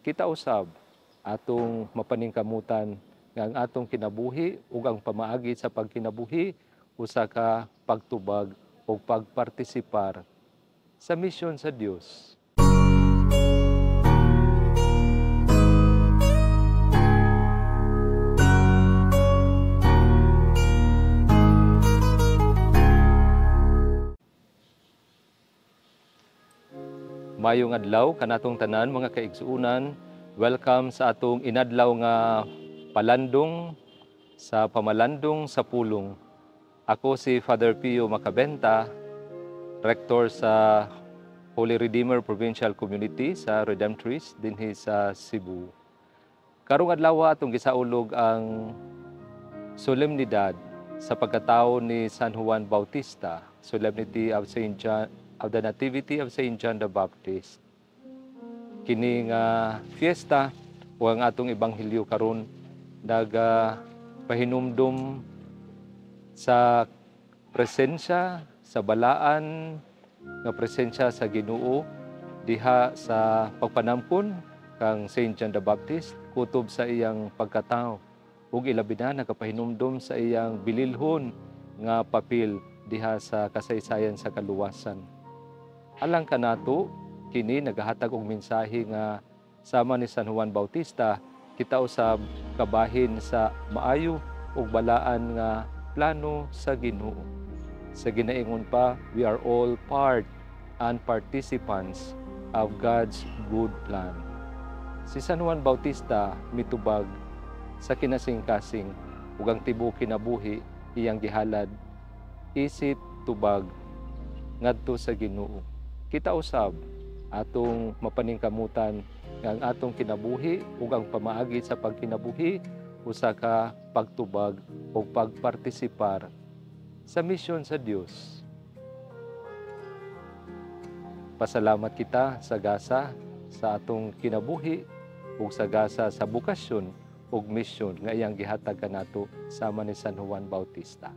kita usab atong mapaningkamutan nga ang atong kinabuhi ug ang pamaagi sa pagkinabuhi usa ka pagtubag o pagpartisipar sa misyon sa Dios. Mayong adlaw kanatong tanan mga kaigsuunan. Welcome sa atong inadlaw nga palandong sa pamalandong sa pulong. Ako si Father Pio Macabenta, Rector sa Holy Redeemer Provincial Community sa Redemptorist dinhi sa Cebu. Karong adlaw atong gisaulog ang solemnidad sa pagkatao ni San Juan Bautista, Solemnity of Saint John of the Nativity of Saint John the Baptist. Kini nga fiesta o ang atong ebanghelyo karon pahinumdum sa presensya sa balaan nga presensya sa Ginoo diha sa pagpanamkon kang Saint John the Baptist kutob sa iyang pagkatao ug ilabi na nagapahinumdum sa iyang bililhon nga papel diha sa kasaysayan sa kaluwasan. Alang kanato kini nagahatag og mensahe nga sama ni San Juan Bautista kita usab kabahin sa maayo ug balaan nga plano sa Ginoo. Sa ginaingon pa, we are all part and participants of God's good plan. Si San Juan Bautista mitubag sa kinasing-kasing ug ang tibuok kinabuhi iyang gihalad isip tubag ngadto sa Ginoo. Kita usab atong mapaningkamutan nga ang atong kinabuhi ug ang pamaagi sa pagkinabuhi usa ka pagtubag o pagpartisipar sa misyon sa Dios. Pasalamat kita sa gasa sa atong kinabuhi ug sa gasa sa bukasyon ug misyon nga iyang gihatag kanato sama ni San Juan Bautista.